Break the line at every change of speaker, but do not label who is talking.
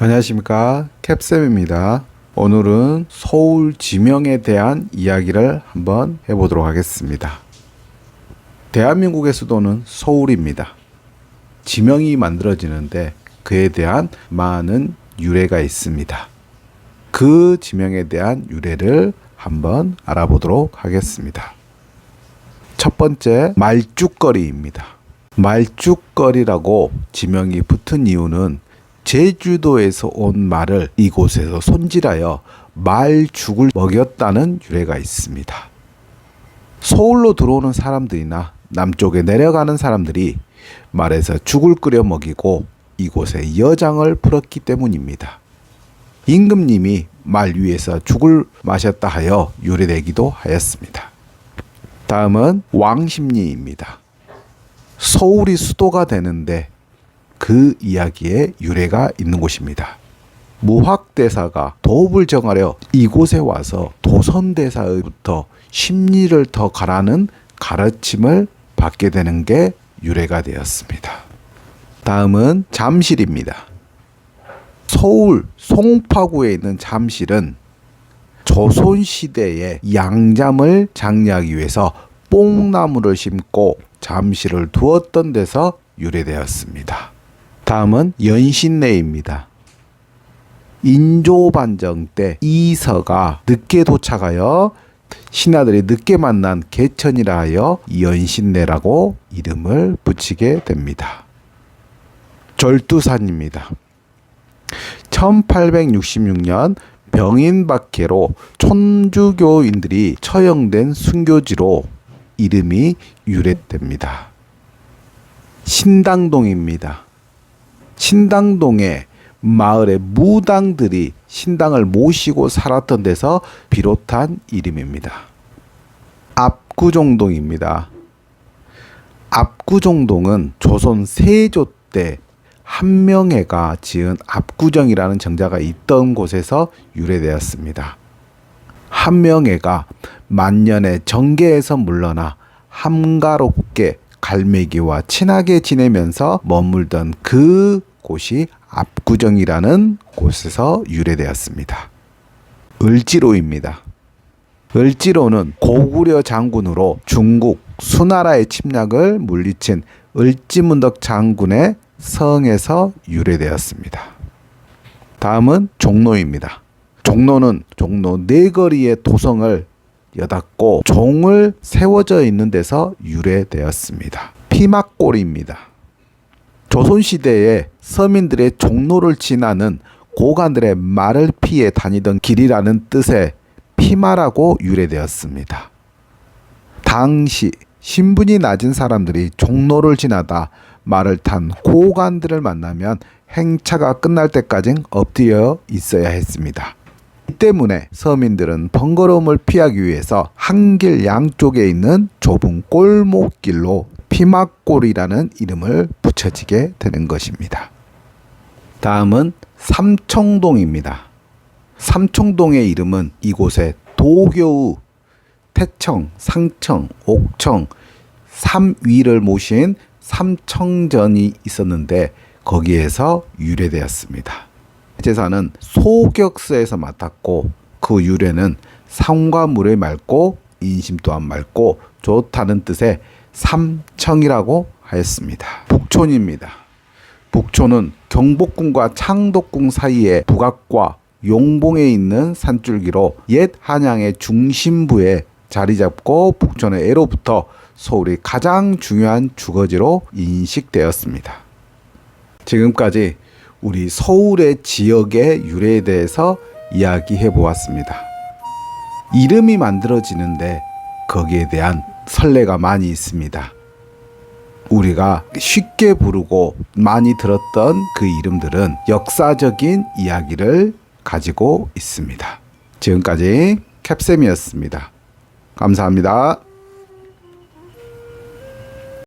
안녕하십니까, 캡쌤입니다. 오늘은 서울 지명에 대한 이야기를 한번 해보도록 하겠습니다. 대한민국의 수도는 서울입니다. 지명이 만들어지는데 그에 대한 많은 유래가 있습니다. 그 지명에 대한 유래를 한번 알아보도록 하겠습니다. 첫 번째, 말죽거리입니다. 말죽거리라고 지명이 붙은 이유는 제주도에서 온 말을 이곳에서 손질하여 말죽을 먹였다는 유래가 있습니다. 서울로 들어오는 사람들이나 남쪽에 내려가는 사람들이 말에서 죽을 끓여 먹이고 이곳에 여장을 풀었기 때문입니다. 임금님이 말 위에서 죽을 마셨다 하여 유래되기도 하였습니다. 다음은 왕십리입니다. 서울이 수도가 되는데 그 이야기에 유래가 있는 곳입니다. 무학대사가 도읍을 정하려 이곳에 와서 도선대사로부터 심리를 더 가라는 가르침을 받게 되는 게 유래가 되었습니다. 다음은 잠실입니다. 서울 송파구에 있는 잠실은 조선시대에 양잠을 장려하기 위해서 뽕나무를 심고 잠실을 두었던 데서 유래되었습니다. 다음은 연신내입니다. 인조반정 때 이서가 늦게 도착하여 신하들이 늦게 만난 개천이라 하여 연신내라고 이름을 붙이게 됩니다. 절두산입니다. 1866년 병인박해로 천주교인들이 처형된 순교지로 이름이 유래됩니다. 신당동입니다. 신당동에 마을의 무당들이 신당을 모시고 살았던 데서 비롯한 이름입니다. 압구정동입니다. 압구정동은 조선 세조 때 한명회가 지은 압구정이라는 정자가 있던 곳에서 유래되었습니다. 한명회가 만년의 정계에서 물러나 함가롭게 갈매기와 친하게 지내면서 머물던 그 곳이 압구정이라는 곳에서 유래되었습니다. 을지로입니다. 을지로는 고구려 장군으로 중국 수나라의 침략을 물리친 을지문덕 장군의 성에서 유래되었습니다. 다음은 종로입니다. 종로는 종로 네거리의 도성을 여닫고 종을 세워져 있는 데서 유래되었습니다. 피막골입니다. 조선시대에 서민들의 종로를 지나는 고관들의 말을 피해 다니던 길이라는 뜻의 피마라고 유래되었습니다. 당시 신분이 낮은 사람들이 종로를 지나다 말을 탄 고관들을 만나면 행차가 끝날 때까지 엎드려 있어야 했습니다. 이 때문에 서민들은 번거로움을 피하기 위해서 한 길 양쪽에 있는 좁은 골목길로 피막골이라는 이름을 붙여지게 되는 것입니다. 다음은 삼청동입니다. 삼청동의 이름은 이곳에 도교우, 태청, 상청, 옥청, 삼위를 모신 삼청전이 있었는데 거기에서 유래되었습니다. 제사는 소격서에서 맡았고 그 유래는 상과 물이 맑고 인심 또한 맑고 좋다는 뜻의 삼청이라고 하였습니다. 북촌입니다. 북촌은 경복궁과 창덕궁 사이의 북악과 용봉에 있는 산줄기로 옛 한양의 중심부에 자리 잡고 북촌의 애로부터 서울이 가장 중요한 주거지로 인식되었습니다. 지금까지 우리 서울의 지역의 유래에 대해서 이야기해 보았습니다. 이름이 만들어지는데 거기에 대한 선례가 많이 있습니다. 우리가 쉽게 부르고 많이 들었던 그 이름들은 역사적인 이야기를 가지고 있습니다. 지금까지 캡쌤이었습니다. 감사합니다.